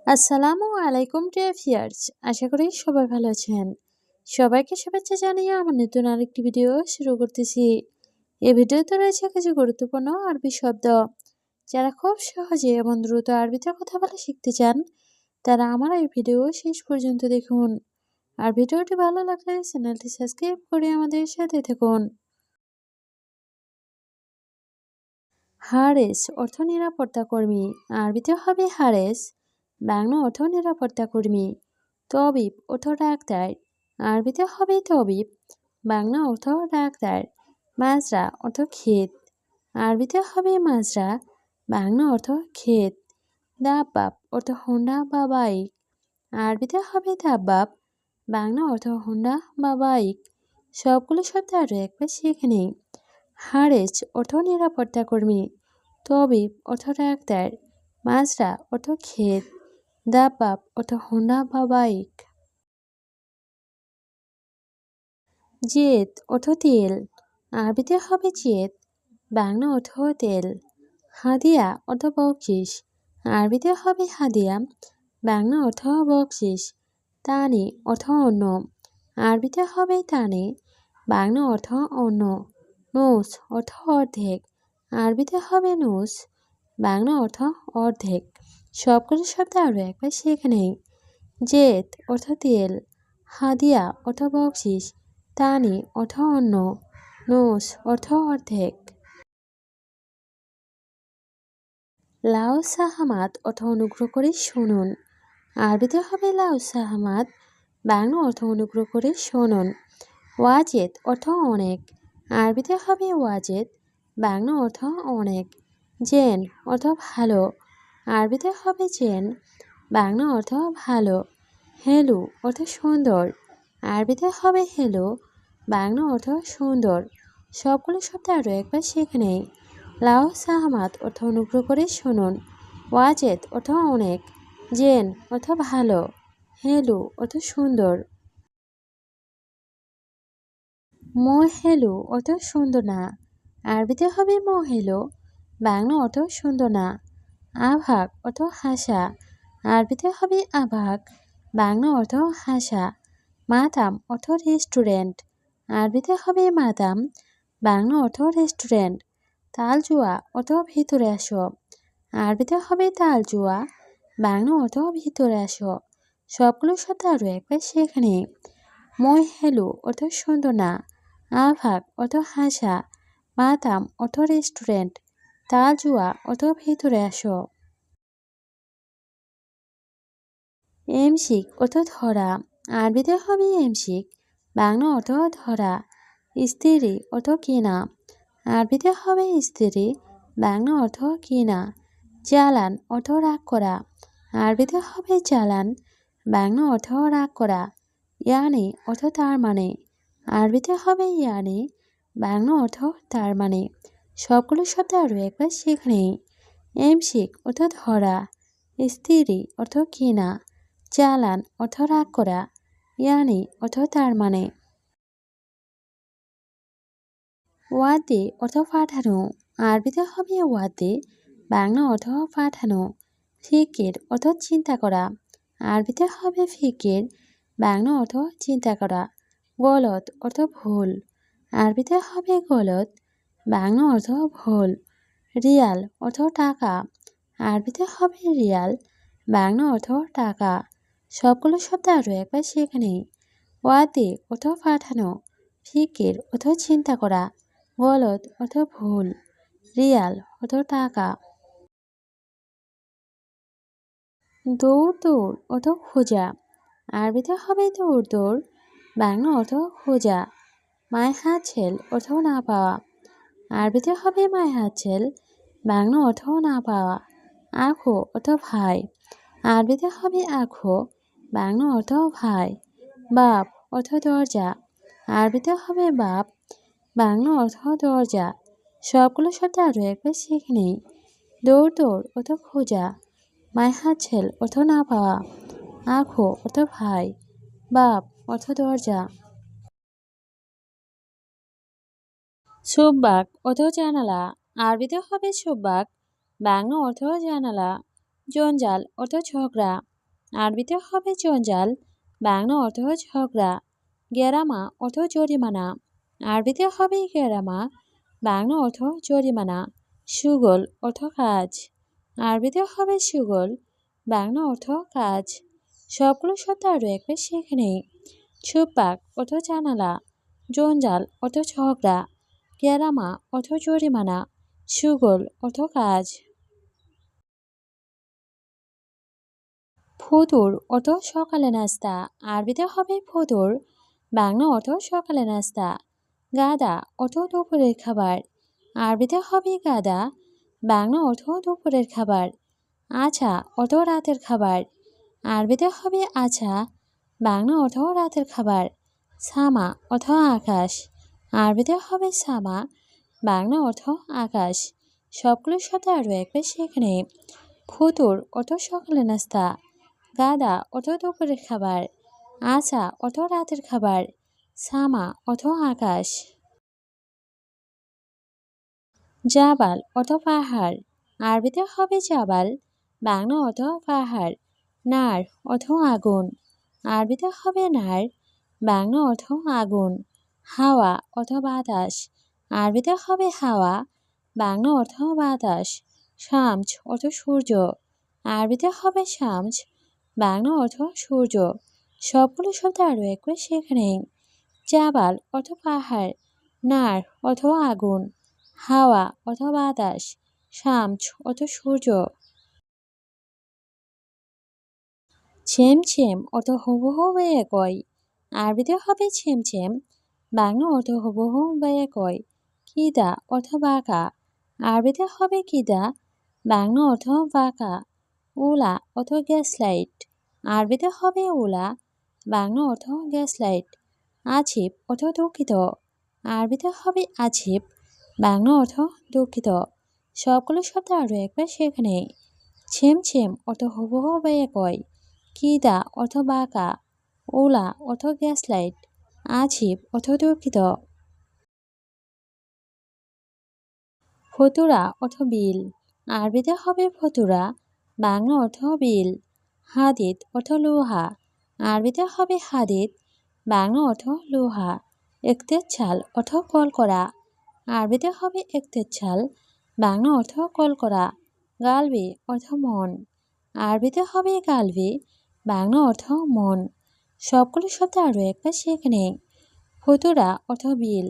আসসালামু আলাইকুম dear viewers, আশা করি সবাই ভালো আছেন। সবাইকে শুভেচ্ছা জানিয়ে আমার নতুন আরেকটি ভিডিও শুরু করতেছি। এই ভিডিওতে রয়েছে কিছু গুরুত্বপূর্ণ আরবি শব্দ। যারা খুব সহজে এবং দ্রুত আরবিতে কথা বলা শিখতে চান, তারা আমার এই ভিডিও শেষ পর্যন্ত দেখুন। আর ভিডিওটি ভালো লাগলে চ্যানেলটি সাবস্ক্রাইব করে আমাদের সাথে থাকুন। হারেস অর্থ নিরাপত্তা কর্মী, আরবিতে হবে হারেস, বাংলা অর্থ নিরাপত্তা কর্মী। তবিব অর্থ ডাক্তার, আরবিতে হবে তবিব, বাংলা অর্থ ডাক্তার। মাজরা অর্থ ক্ষেত, আরবিতে হবে মাজরা, বাংলা অর্থ ক্ষেত। দাব্বাব অর্থ হোন্ডা বা বাইক, আরবিতে হবে দাব্বাব, বাংলা অর্থ হোন্ডা বা বাইক। সবগুলো শব্দ আরও একবার শিখে নেই। হারেস অর্থ নিরাপত্তা কর্মী, তবিব অর্থ ডাক্তার, মাজরা অর্থ ক্ষেত, দাব্বাব অর্থ হোন্ডা বা বাইক। জেদ অর্থ তেল, আরবিতে হবে জেদ, বাংলা অর্থ তেল। হাদিয়া অর্থ বকশিস, আরবিতে হবে হাদিয়া, বাংলা অর্থ বকশিস। তানি অর্থ অন্ন, আরবিতে হবে তানি, বাংলা অর্থ অন্ন। নুস অর্থ অর্ধেক, আরবিতে হবে নুস, বাংলা অর্থ অর্ধেক। সবগুলো শব্দ আরও একবার শিখে নেই। জেদ অর্থ তেল, হাদিয়া অর্থ বকশিস, তানি অর্থ অন্ন, নুস অর্থ অর্ধেক। লাউ সাহামাত অর্থ অনুগ্রহ করে শুনুন, আরবিতে হবে লাউ সাহামাত, বাংলা অর্থ অনুগ্রহ করে শুনুন। ওয়াজেদ অর্থ অনেক, আরবিতে হবে ওয়াজেদ, বাংলা অর্থ অনেক। জেন অর্থ ভালো, আরবিতে হবে জেন, বাংলা অর্থ ভালো। হেলু অর্থ সুন্দর, আরবিতে হবে হেলু, বাংলা অর্থ সুন্দর। সবগুলো শব্দ আরও একবার শিখে নেই। লাউ সাহামাত অর্থ অনুগ্রহ করে শুনুন, ওয়াজেদ অর্থ অনেক, জেন অর্থ ভালো, হেলু অর্থ সুন্দর। হেলু অর্থ সুন্দর না, আরবিতে হবে হেলু, বাংলা অর্থ সুন্দর না। আভাগ অর্থ হাসা, আরবিতে হবে আভাগ, বাংলা অর্থ হাসা। মাতাম অর্থ রেস্টুরেন্ট, আরবিতে হবে মাতাম, বাংলা অর্থ রেস্টুরেন্ট। তালজুয়া অর্থ ভিতরে আসো, আরবিতে হবে তালজুয়া, বাংলা অর্থ ভিতরে আসো। সবগুলো শব্দ আরও একবার সেখানে। হেলু অর্থ সুন্দর না, আভাগ অর্থ হাসা, মাতাম অর্থ রেস্টুরেন্ট, তালজুয়া অর্থ ভিতরে আসো। এমসিক অর্থ ধরা, আরবিতে হবে এমসিক, বাংলা অর্থ ধরা। স্ত্রী অর্থ কিনা, আরবিতে হবে স্ত্রী, বাংলা অর্থ কিনা। জ্বালান অর্থ রাগ করা, আরবিতে হবে জ্বালান, বাংলা অর্থ রাগ করা। ইয়ানি অর্থ তার মানে, আরবিতে হবে ইয়ানি, বাংলা অর্থ তার মানে। সবগুলো শব্দ আরও একবার শিখে নেই। এমসিক অর্থ ধরা, স্ত্রী অর্থ কিনা, জ্বালান অর্থ রাগ করা, ইয়ানি অর্থ তার মানে। ওয়াদে অর্থ পাঠানো, আরবিতে হবে ওয়াদে, বাংলা অর্থ পাঠানো। ফিকির অর্থ চিন্তা করা, আরবিতে হবে ফিকির, বাংলা অর্থ চিন্তা করা। গলত অর্থ ভুল, আরবিতে হবে গলত, বাংলা অর্থ ভুল। রিয়াল অর্থ টাকা, আরবিতে হবে রিয়াল, বাংলা অর্থ টাকা। সবগুলো শব্দ আরও একবার শিখে নেই। ওয়াদে অর্থ পাঠানো, ফিকির অর্থ চিন্তা করা, গলত অর্থ ভুল, রিয়াল অর্থ টাকা। দৌড় দৌড় অর্থ খোঁজা, আরবিতে হবে দৌড় দৌড়, বাংলা অর্থ খোঁজা। মায় হাতছেল অর্থ না পাওয়া, আরবিতে হবে মায় হাতছেল, বাংলা অর্থ না পাওয়া। আখো অর্থ ভাই, আরবিতে হবে আখো, বাংলা অর্থ ভাই। বাপ অর্থ দরজা, আরবিতে হবে বাপ, বাংলা অর্থ দরজা। সবগুলো শব্দ আরও একবার শিখে নেই। দৌড় দৌড় অর্থ খোঁজা, মায় হাতছেল অর্থ না পাওয়া, আখো অর্থ ভাই, বাপ অর্থ দরজা। সুব্বাক অর্থ জানালা, আরবিতে হবে সুব্বাক, বাংলা অর্থ জানালা। জঞ্জাল অর্থ ঝগড়া, আরবিতে হবে জঞ্জাল, বাংলা অর্থ ঝগড়া। গেরামা অর্থ জরিমানা, আরবিতে হবে গেরামা, বাংলা অর্থ জরিমানা। সুগল অর্থ কাজ, আরবিতে হবে সুগল, বাংলা অর্থ কাজ। সবগুলো শব্দ আরও একবার শিখে নেই। ছুপাক অর্থ জানালা, জঞ্জাল অর্থ ঝগড়া, গেরামা অর্থ জরিমানা, সুগল অর্থ কাজ। ফতুর অর্থ সকালে নাস্তা, আরবিতে হবে ফতুর, বাংলা অর্থ সকালে নাস্তা। গাদা অর্থ দুপুরের খাবার, আরবিতে হবে গাদা, বাংলা অর্থ দুপুরের খাবার। আছা অর্থ রাতের খাবার, আরবিতে হবে আছা, বাংলা অর্থ রাতের খাবার। সামা অর্থ আকাশ, আরবিতে হবে সামা, বাংলা অর্থ আকাশ। সবগুলো শব্দ আরও একবার শিখে নেই। ফতুর অর্থ সকালে নাস্তা, গাদা অর্থ দুপুরের খাবার, আছা অর্থ রাতের খাবার, সামা অর্থ আকাশ। জাবাল অর্থ পাহাড়, আরবিতে হবে জাবাল, বাংলা অর্থ পাহাড়। নার অর্থ আগুন, আরবিতে হবে নার, বাংলা অর্থ আগুন। হাওয়া অর্থ বাতাস, আরবিতে হবে হাওয়া, বাংলা অর্থ বাতাস। শামস অর্থ সূর্য, আরবিতে হবে শামস, বাংলা অর্থ সূর্য। সবগুলো শব্দ আরও একবার শিখে নেই। জাবাল অর্থ পাহাড়, নার অর্থ আগুন, হাওয়া অর্থ বাতাস, শামস অর্থ সূর্য। ছেমছেম অর্থ হুবহু বা একই, আরবিতে হবে ছেমছেম, বাংলা অর্থ হুবহু বা একই। কিদা অর্থ বাঁকা, আরবিতে হবে কিদা, বাংলা অর্থ বাঁকা। উলা অর্থ গ্যাস লাইট, আরবিতে হবে উলা, বাংলা অর্থ গ্যাস লাইট। আছিপ অর্থ দুঃখিত, আরবিতে হবে আছিপ, বাংলা অর্থ দুঃখিত। সবগুলো শব্দ আরও একবার শিখে নেই। ছেমছেম অর্থ হুবহু বা একই, কিদা অর্থ বাঁকা, ওলা অর্থ গ্যাস লাইট, আছিপ অর্থ দুঃখিত। ফতুরা অর্থ বিল, আরবিতে হবে ফতুরা, বাংলা অর্থ বিল। হাদিদ অর্থ লোহা, আরবিতে হবে হাদিদ, বাংলা অর্থ লোহা। ইক্তেছাল অর্থ কল করা, আরবিতে হবে ইক্তেছাল, বাংলা অর্থ কল করা। গালবি অর্থ মন, আরবিতে হবে গালবি, বাংলা অর্থ মন। সবগুলো শব্দ আরও একবার শিখে নেই। ফতুরা অর্থ বিল,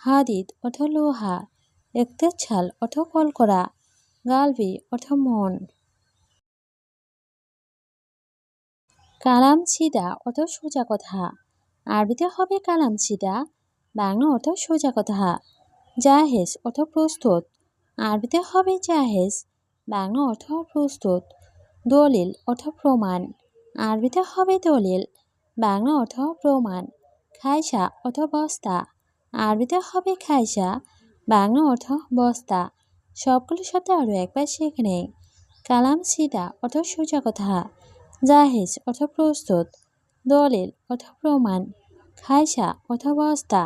হাদিদ অর্থ লোহা, ইক্তেছাল অর্থ কল করা, গালবি অর্থ মন। কালাম সিদা অর্থ সোজা কথা, আরবিতে হবে কালাম সিদা, বাংলা অর্থ সোজা কথা। জাহেজ অর্থ প্রস্তুত, আরবিতে হবে জাহেজ, বাংলা অর্থ প্রস্তুত। দলিল অর্থ প্রমাণ, আরবিতে হবে দলিল, বাংলা অর্থ প্রমাণ। খাইসা অর্থ বস্তা, আরবিতে হবে খাইসা, বাংলা অর্থ বস্তা। সবগুলো শব্দ আরও একবার শিখে নেই। কালাম সিদা অর্থ সোজা কথা, জাহেজ অর্থ প্রস্তুত, দলিল অর্থ প্রমাণ, খাইসা অর্থ বস্তা।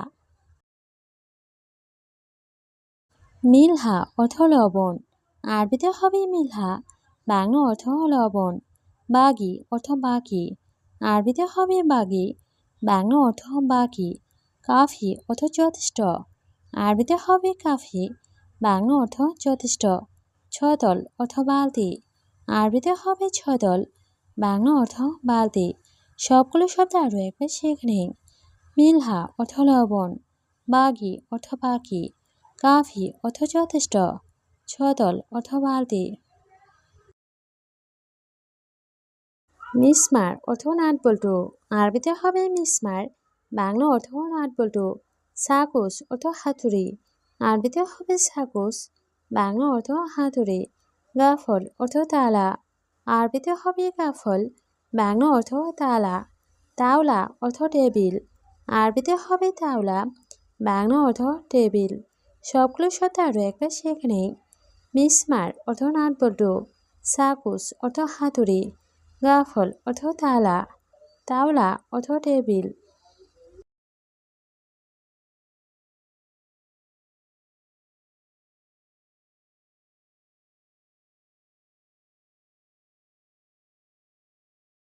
মিলহা অর্থ লবণ, আরবিতে হবে মিলহা, বাংলা অর্থ লবণ। বাগি অর্থ বাকি, আরবিতে হবে বাগি, বাংলা অর্থ বাকি। কাফি অর্থ যথেষ্ট, আরবিতে হবে কাফি, বাংলা অর্থ যথেষ্ট। ছদল অর্থ বালতি, আরবিতে হবে ছদল, বাংলা অর্থ বালতি। সবগুলো শব্দ আরও একবার শিখে নেই। মিলহা অর্থ লবণ, বাগি অর্থ বাকি, কাফি অর্থ যথেষ্ট, ছদল অর্থ বালতি। মিসমার অর্থ নাট বল্টু, আরবিতে হবে মিসমার, বাংলা অর্থ নাট বল্টু। সাকুস অর্থ হাতুড়ি, আরবিতে হবে সাকুস, বাংলা অর্থ হাতুড়ি। গাফল অর্থ তালা, আরবিতে হবে গাফল, বাংলা অর্থ তালা। তাওলা অর্থ টেবিল, আরবিতে হবে তাওলা, বাংলা অর্থ টেবিল। সবগুলো শব্দ আরও একবার শিখে নেই। মিসমার অর্থ নাট বল্টু, সাকুস অর্থ হাতুড়ি, গাফল অর্থ তালা, তাওলা অর্থ টেবিল।